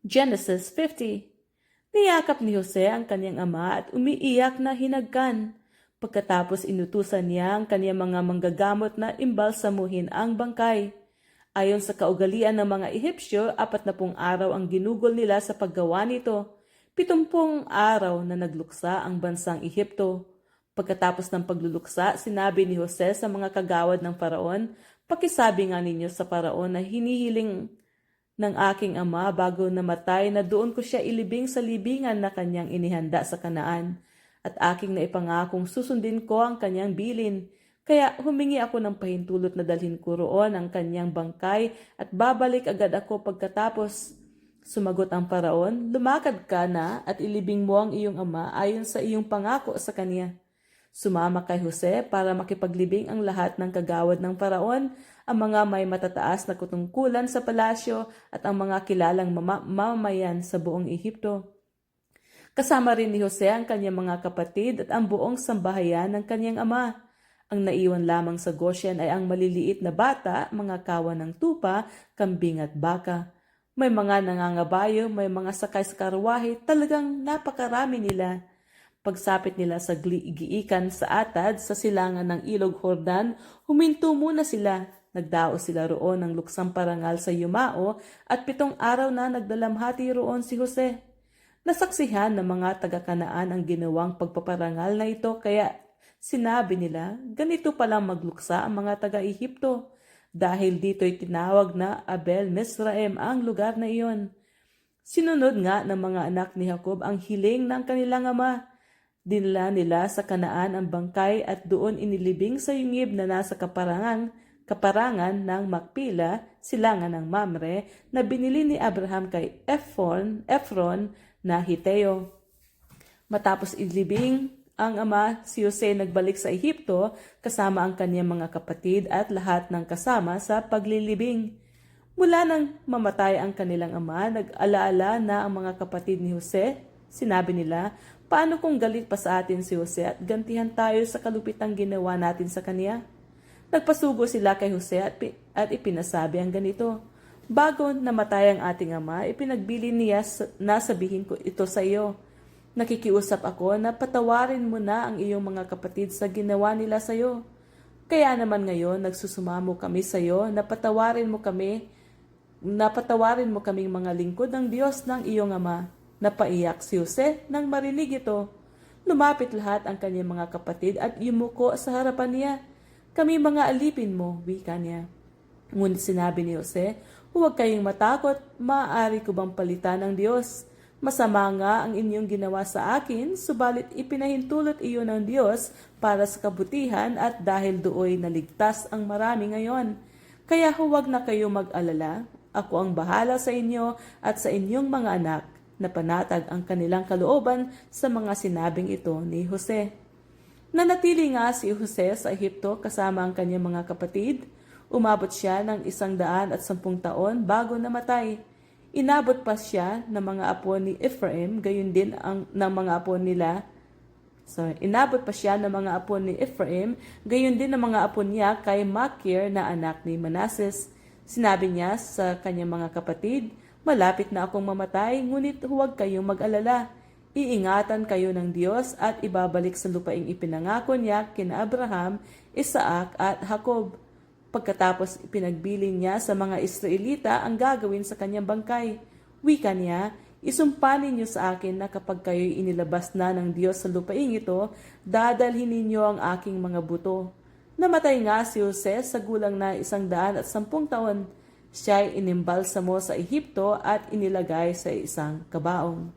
Genesis 50. Niyakap ni Jose ang kanyang ama at umiiyak na hinagkan. Pagkatapos inutusan niya ang kanyang mga manggagamot na imbalsamuhin ang bangkay. Ayon sa kaugalian ng mga Ehipsyo, 40 araw ang ginugol nila sa paggawa nito. 70 araw na nagluksa ang bansang Ehipto. Pagkatapos ng pagluluksa, sinabi ni Jose sa mga kagawad ng Faraon, "Pakisabi nga ninyo sa Faraon na hinihiling ng aking ama bago namatay na doon ko siya ilibing sa libingan na kanyang inihanda sa Kanaan. At aking naipangakong susundin ko ang kanyang bilin. Kaya humingi ako ng pahintulot na dalhin ko roon ang kanyang bangkay at babalik agad ako pagkatapos." Sumagot ang Faraon, "Lumakad ka na at ilibing mo ang iyong ama ayon sa iyong pangako sa kanya." Sumama kay Jose para makipaglibing ang lahat ng kagawad ng Faraon, ang mga may matataas na kutungkulan sa palasyo at ang mga kilalang mamamayan sa buong Ehipto. Kasama rin ni Jose ang kanyang mga kapatid at ang buong sambahayan ng kanyang ama. Ang naiwan lamang sa Goshen ay ang maliliit na bata, mga kawan ng tupa, kambing at baka. May mga nangangabayo, may mga sakay sa karwahe, talagang napakarami nila. Pagsapit nila sa giikan sa Atad sa silangan ng Ilog Jordan, huminto muna sila. Nagdao sila roon ng luksang parangal sa Yumao at 7 araw na nagdalamhati roon si Jose. Nasaksihan ng mga taga-Kanaan ang ginawang pagpaparangal na ito kaya sinabi nila, ganito palang magluksa ang mga taga-Ehipto. Dahil dito'y tinawag na Abel Mizraim ang lugar na iyon. Sinunod nga ng mga anak ni Jacob ang hiling ng kanilang ama. Dinala nila sa Kanaan ang bangkay at doon inilibing sa yungib na nasa kaparangan ng Makpila, silangan ng Mamre, na binili ni Abraham kay Ephron na Hiteo. Matapos ilibing ang ama, si Jose nagbalik sa Ehipto kasama ang kanyang mga kapatid at lahat ng kasama sa paglilibing. Mula nang mamatay ang kanilang ama, nag-alaala na ang mga kapatid ni Jose. Sinabi nila, "Paano kung galit pa sa atin si Jose at gantihan tayo sa kalupitang ginawa natin sa kanya?" Nagpasugo sila kay Jose at ipinasabi ang ganito, "Bago namatay ang ating ama, ipinagbili niya na sabihin ko ito sa iyo. Nakikiusap ako na patawarin mo na ang iyong mga kapatid sa ginawa nila sa iyo. Kaya naman ngayon nagsusumamo kami sa iyo na patawarin mo kaming mga lingkod ng Diyos ng iyong ama." Napaiyak si Jose nang marinig ito. Lumapit lahat ang kanyang mga kapatid at yumuko sa harapan niya. "Kami mga alipin mo," wika niya. Ngunit sinabi ni Jose, "Huwag kayong matakot, maaari ko bang palitan ng Diyos? Masama nga ang inyong ginawa sa akin, subalit ipinahintulot iyon ng Diyos para sa kabutihan at dahil dooy naligtas ang marami ngayon. Kaya huwag na kayo mag-alala, ako ang bahala sa inyo at sa inyong mga anak." Napanatag ang kanilang kalooban sa mga sinabing ito ni Jose. Nanatili nga si Jose sa Ehipto kasama ang kanyang mga kapatid. Umabot siya ng 110 taon bago namatay. Inabot pa siya ng mga apo ni Ephraim, gayon din ang ng mga apo nila. Inabot pa siya ng mga apo ni Ephraim, gayon din ng mga apo niya kay Makir na anak ni Manases. Sinabi niya sa kanyang mga kapatid, "Malapit na akong mamatay, ngunit huwag kayong mag-alala. Iingatan kayo ng Diyos at ibabalik sa lupaing ipinangako niya kina Abraham, Isaac at Jacob." Pagkatapos ipinagbilin niya sa mga Israelita ang gagawin sa kanyang bangkay. Wika niya, "Isumpalin niyo sa akin na kapag kayo'y inilabas na ng Diyos sa lupaing ito, dadalhin ninyo ang aking mga buto." Namatay nga si Jose sa gulang na 110 taon. Siya'y inimbalsamo sa Ehipto at inilagay sa isang kabaong.